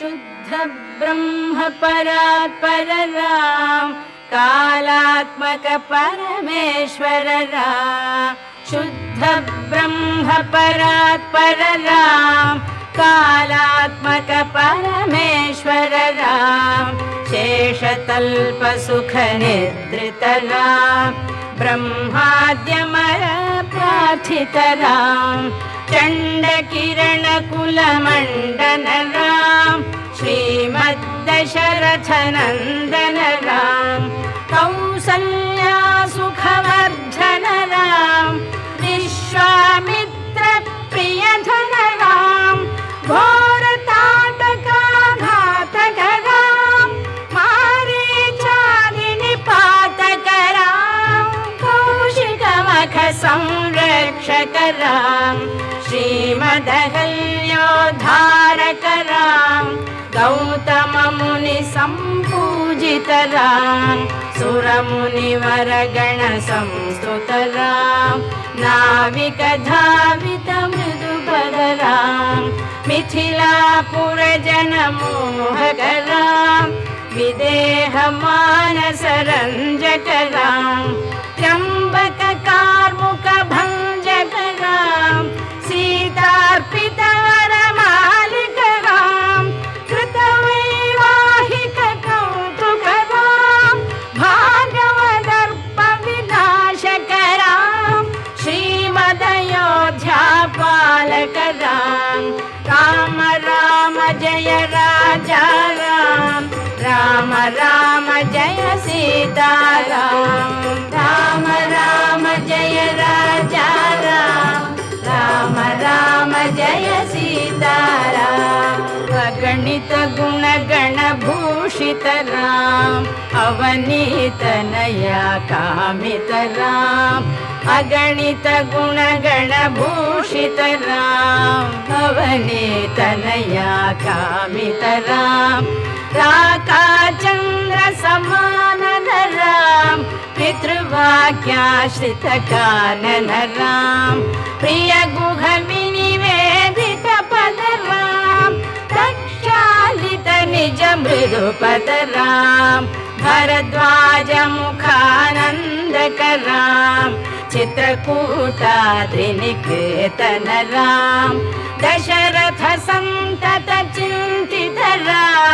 शुद्ध ब्रह्म परात्पर राम कालात्मक परमेश्वर राम शुद्ध ब्रह्म परात्पर राम कालात्मक परमेश्वर राम शेषतल्प सुख निद्रित राम ब्रह्माद्यमर प्रार्थित राम चंड किरण कुल मंडन राम श्रीमद्दशरथ नंदन राम कौसल्या सुखवर्धन राम विश्वामित्र प्रियधन राम घोरताटकाघातक राम मारीचादिनिपातक राम कौशिकमख संरक्षक राम श्रीमदहल्योद्धारक राम गौतम मुनि संपूजित राम सुरमुनिवर गण संस्तुत राम नाविक धावित मृदुपद राम मिथिलापुर जन मोहक राम विदेह मानस रंजक राम त्र्यंबक कार्मुक भंजक राम सीतार्पित वरमालिक राम कृतवैवाहिक कौतुक राम भार्गवदर्प विनाशक राम श्रीमदयोध्यापालक राम राम राम जय राजा राम राम राम जय सीताराम राम राम जय राजा राम राम राम जय सीताराम अगणित गुण गण भूषित राम अवनीत नया कामित राम अगणित गुण गण भूषित राम अवनीत नया कामित राम राका चंद्र समान राम पितृवाक्याश्रित कानन राम प्रिय गुह विनिवेदित पद राम प्रक्षालित निज मृदुपद राम भरद्वाज मुखानंदक राम चित्रकूटाद्रिनिकेतन राम दशरथ संतत चिंतित राम।